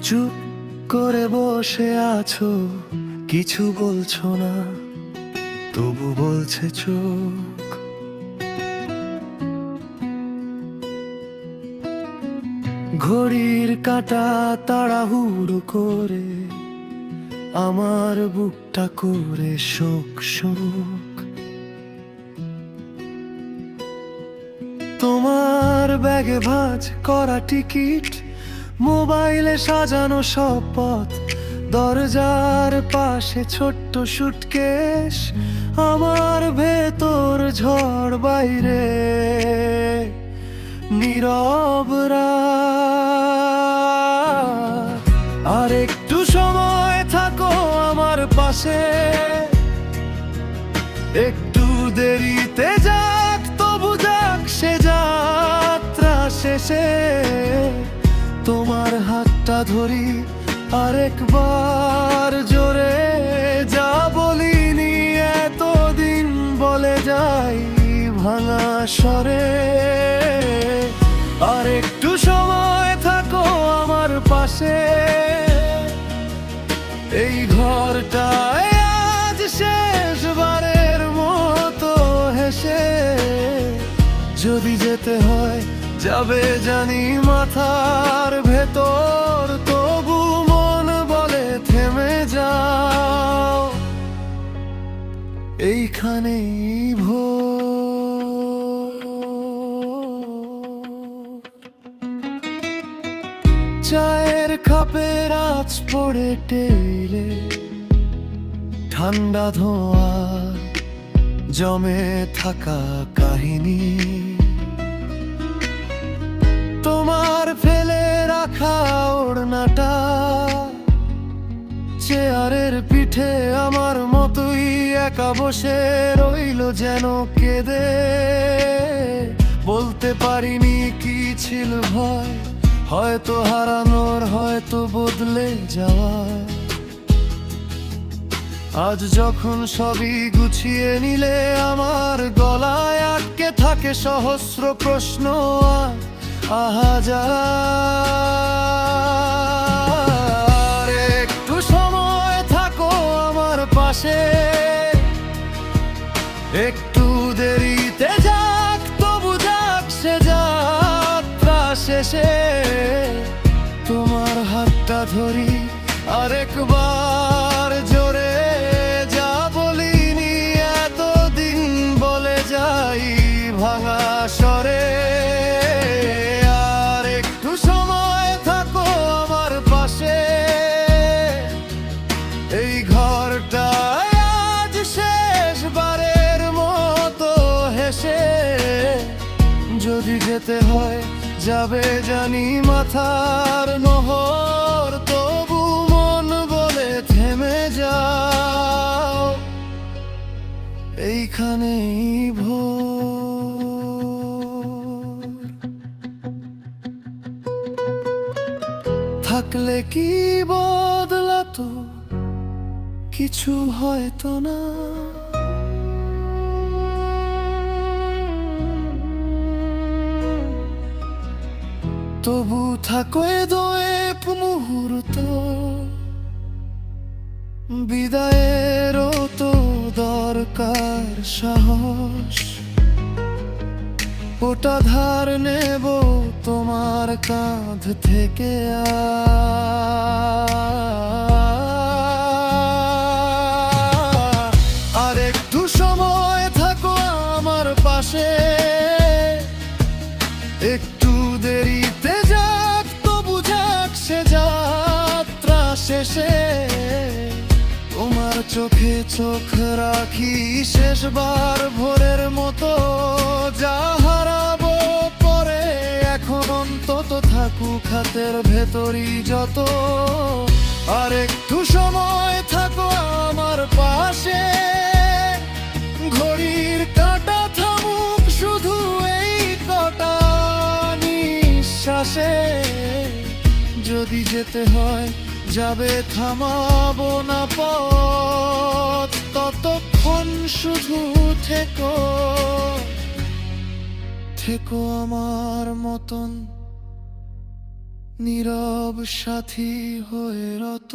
চুপ করে বসে আছো, কিছু বলছো না, তবু বলছে চোখ। ঘড়ির কাঁটা তাড়াহুড়ো করে আমার বুকটা করে শোক শোক। তোমার ব্যাগে ভাঁজ করা টিকিট, মোবাইলে সাজানো সব পথ, দরজার পাশে ছোট্ট সুটকেস, আমার ভেতর ঝড় বাইরে নীরব রাত। আর একটু সময় থাকো আমার পাশে, একটু দেরিতে যাক তবু যাক সে যাত্রা শেষে। তোমার হাতটা ধরি আরেকবার জোরে, যা বলিনি এতদিন বলে যাই ভাঙা স্বরে। আর একটু সময় থাকো আমার পাশে, এই ঘরটায় আজ শেষবারের মতো হেসে। যদি যেতে হয় যাবে জানি মাথার ভেতর, তবু মন বলে থেমে যাও, এইখানেই ভোর। চায়ের কাপের আঁচ পড়ে টেবিলে, ঠান্ডা ধোঁয়া জমে থাকা কাহিনী, তোমার ফেলে রাখা ওড়নাটা চেয়ারের পিঠে আমার মতোই একা বসে রইল যেন কেঁদে। বলতে পারিনি কি ছিল ভয়, হয়তো হারানোর, হয়তো বদলে যাওয়ার। আজ যখন সবই গুছিয়ে নিলে আমার গলায় আটকে থাকে সহস্র প্রশ্ন। আর একটু সময় থাকো আমার পাশে, একটু দেরিতে যাক তবু যাক সে যাত্রা শেষে। তোমার হাতটা ধরি আরেকবার জোরে, যা বলিনি এতদিন বলে যাই ভাঙা স্বরে। আর একটু সময় থাকো আমার পাশে, এই ঘরটায় আজ শেষবারের মতো হেসে। যদি যেতে হয় যাবে জানি মাথার নহর, তবু মন বলে থেমে যাও, এইখানেই ভোর। থাকলে কি বদলাতো, কিছু হয়তো না, তবু থাকো দোয়েপ মুহূর্ত, বিদায়েরও তো দরকার সাহস। ওটা ধার নেব তোমার কাঁধ থেকে আর একটু সময় থাকো আমার পাশে, একটু দেরিতে যাক তবু যাক সে যাত্রা শেষে। তোমার চোখে চোখ রাখি শেষবার ভোরের মতো, যা হারাবো পরে এখন অন্তত থাকুক হাতের ভেতরই যত। আর একটু সময় থাকো আমার পাশে, ঘড়ির কাঁটা থামুক শুধু এই কটা নিঃশ্বাসে। যদি যেতে হয় যাবে থামাবো না পথ, ততক্ষণ শুধু থেকো থেকো আমার মতন নীরব সাথী হয়ে রত।